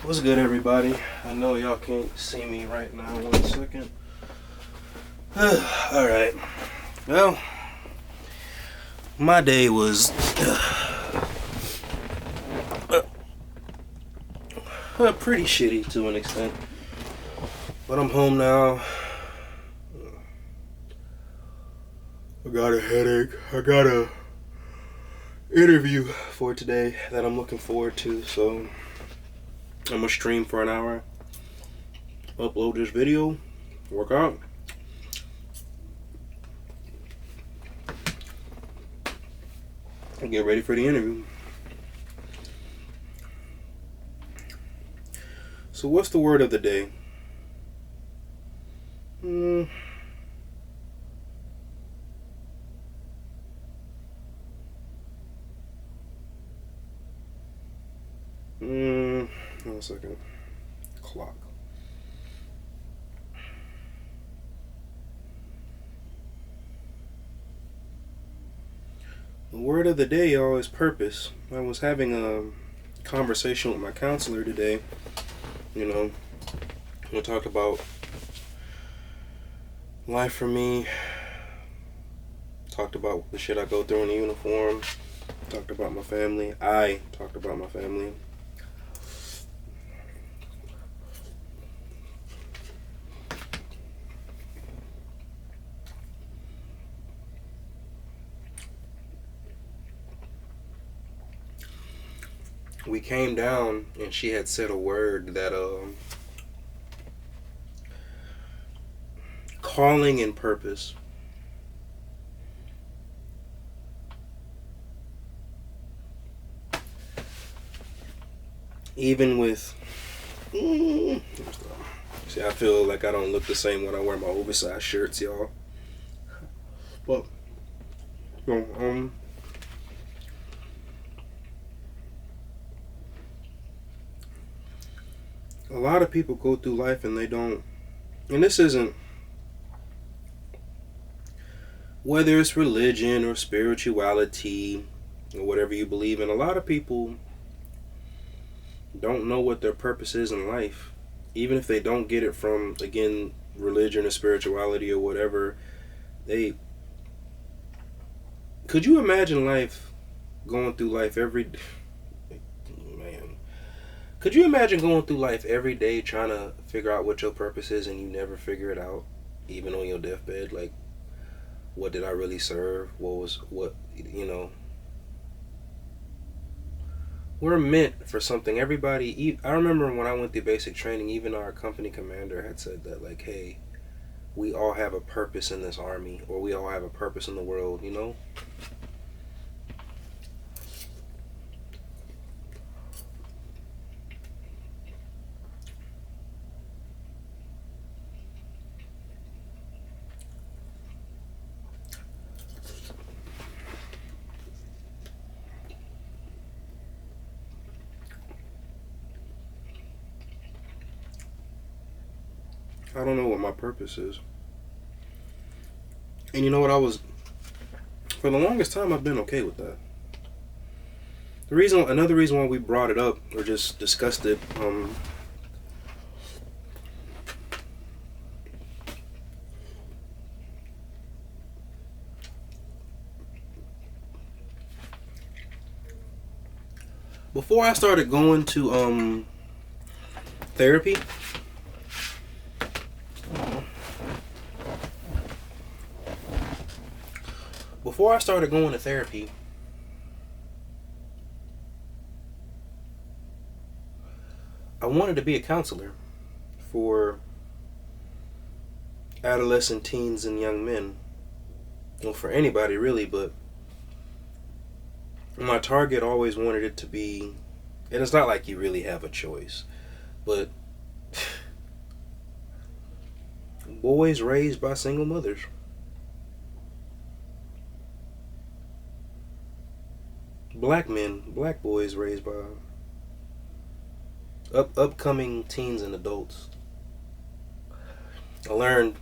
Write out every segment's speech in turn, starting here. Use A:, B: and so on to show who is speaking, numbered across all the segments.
A: What's good, everybody? I know y'all can't see me right now. 1 second. Alright. Well, my day was pretty shitty to an extent. But I'm home now. I got a headache. I got a interview for today that I'm looking forward to, so I'm gonna stream for an hour, upload this video, work out. And get ready for the interview. So what's the word of the day? One second. Clock. The word of the day, y'all, is purpose. I was having a conversation with my counselor today. We talked about life for me. Talked about the shit I go through in the uniform. Talked about my family. I talked about my family. We came down and she had said a word that calling and purpose. Even with see, I feel like I don't look the same when I wear my oversized shirts, y'all. But a lot of people go through life and they don't, and this isn't, whether it's religion or spirituality or whatever you believe in, a lot of people don't know what their purpose is in life. Even if they don't get it from, again, religion or spirituality or whatever, could you imagine going through life every day trying to figure out what your purpose is and you never figure it out, even on your deathbed? Like, what did I really serve? We're meant for something. Everybody, I remember when I went through basic training, even our company commander had said that, like, hey, we all have a purpose in this army, or we all have a purpose in the world, I don't know what my purpose is. And you know what, for the longest time, I've been okay with that. Another reason why we brought it up, or just discussed it, before I started going to therapy, I wanted to be a counselor for adolescent teens and young men. Well, for anybody really, but my target always wanted it to be, and it's not like you really have a choice, but boys raised by single mothers. Black boys raised by upcoming teens and adults. I learned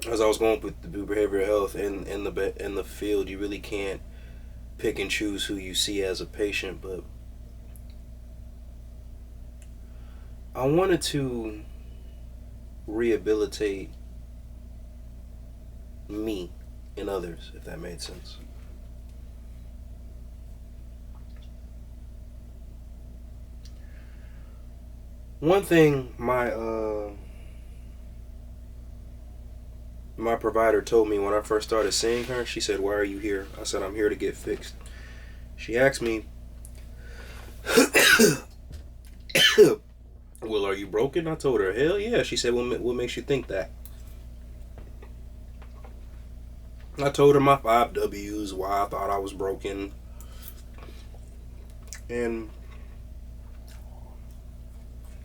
A: as I was going through behavioral health in the field, you really can't pick and choose who you see as a patient, but I wanted to rehabilitate me and others, if that made sense. One thing my provider told me when I first started seeing her, she said, "Why are you here?" I said, "I'm here to get fixed." She asked me, "Well, are you broken?" I told her, "Hell yeah." She said, "Well, what makes you think that?" I told her my 5 W's, why I thought I was broken. And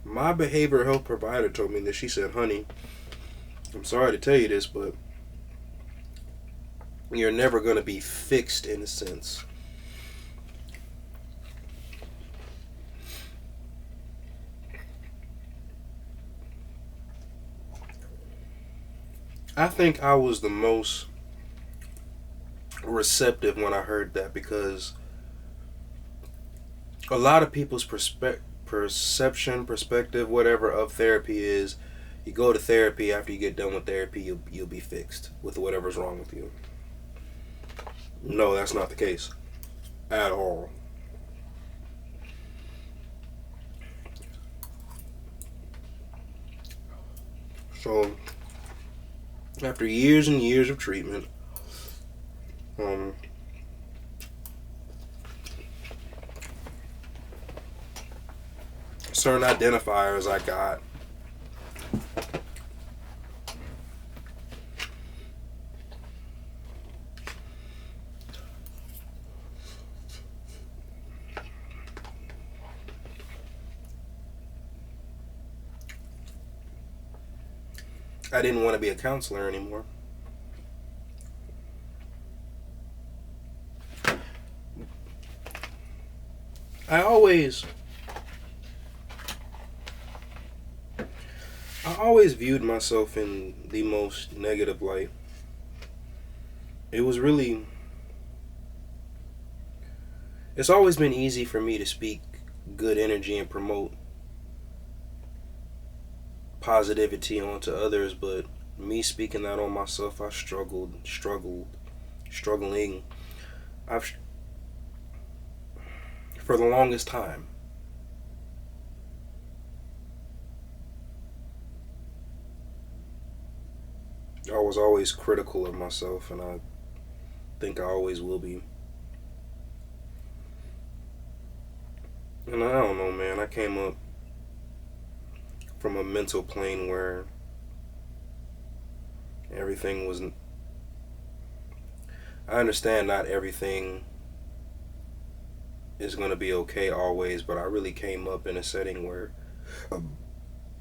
A: my behavioral health provider told me that. She said, "Honey, I'm sorry to tell you this, but you're never going to be fixed in a sense." I think I was the most receptive when I heard that, because a lot of people's perspective, whatever, of therapy is, you go to therapy, after you get done with therapy, you'll be fixed with whatever's wrong with you. No, that's not the case at all. So after years and years of treatment, certain identifiers I got, I didn't want to be a counselor anymore. I always viewed myself in the most negative light. It was really, it's always been easy for me to speak good energy and promote positivity onto others, but me speaking that on myself, I struggling. I've, for the longest time, I was always critical of myself, and I think I always will be. And I don't know, man, I came up from a mental plane where everything was, I understand not everything is going to be okay always, but I really came up in a setting where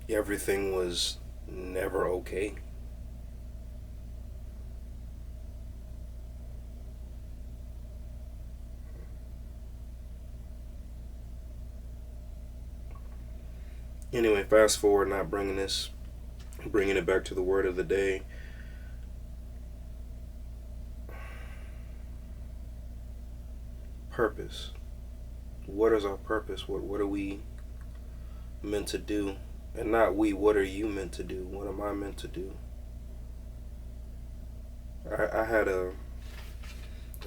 A: everything was never okay. Anyway, fast forward, not bringing it back to the word of the day. Purpose. What is our purpose? What are we meant to do? And not we, what are you meant to do? What am I meant to do? I had a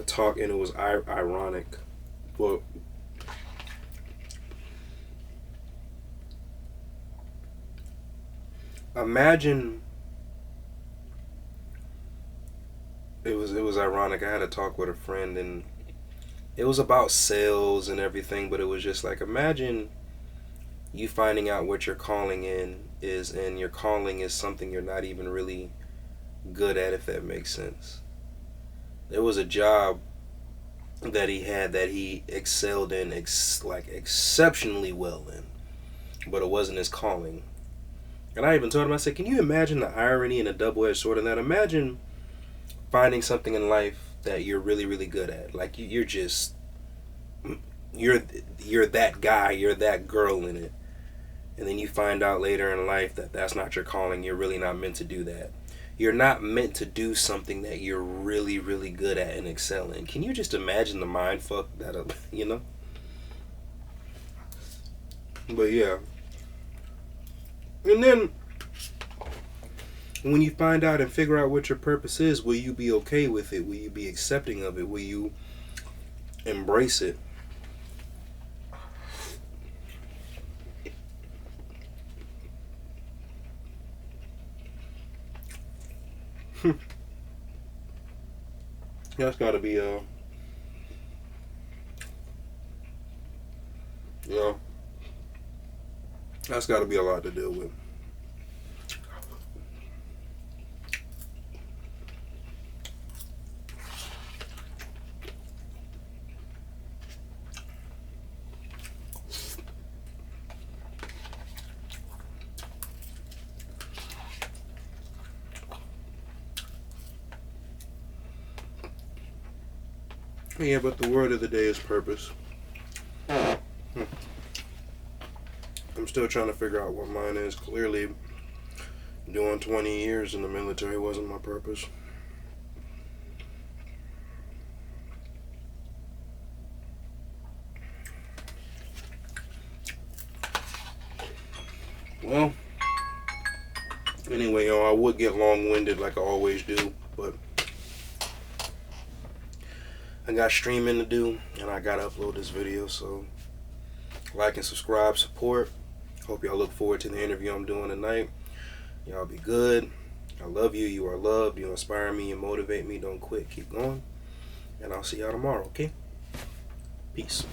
A: talk, and it was ironic. Well, imagine, it was ironic. I had a talk with a friend, and it was about sales and everything, but it was just like, imagine you finding out what your calling is, and your calling is something you're not even really good at, if that makes sense. There was a job that he had that he excelled in, like exceptionally well in, but it wasn't his calling. And I even told him, I said, can you imagine the irony and a double-edged sword in that? Imagine finding something in life that you're really, really good at. Like, you're that guy, you're that girl in it. And then you find out later in life that that's not your calling. You're really not meant to do that. You're not meant to do something that you're really, really good at and excel in. Can you just imagine the mind fuck that, you know? But yeah. And then when you find out and figure out what your purpose is, will you be okay with it? Will you be accepting of it? Will you embrace it? That's got to be that's got to be a lot to deal with. Yeah, but the word of the day is purpose. I'm still trying to figure out what mine is. Clearly, doing 20 years in the military wasn't my purpose. Well, anyway, I would get long-winded like I always do, but I got streaming to do, and I gotta upload this video, so like and subscribe, support. Hope y'all look forward to the interview I'm doing tonight. Y'all be good. I love you. You are loved. You inspire me. You motivate me. Don't quit. Keep going. And I'll see y'all tomorrow, okay? Peace.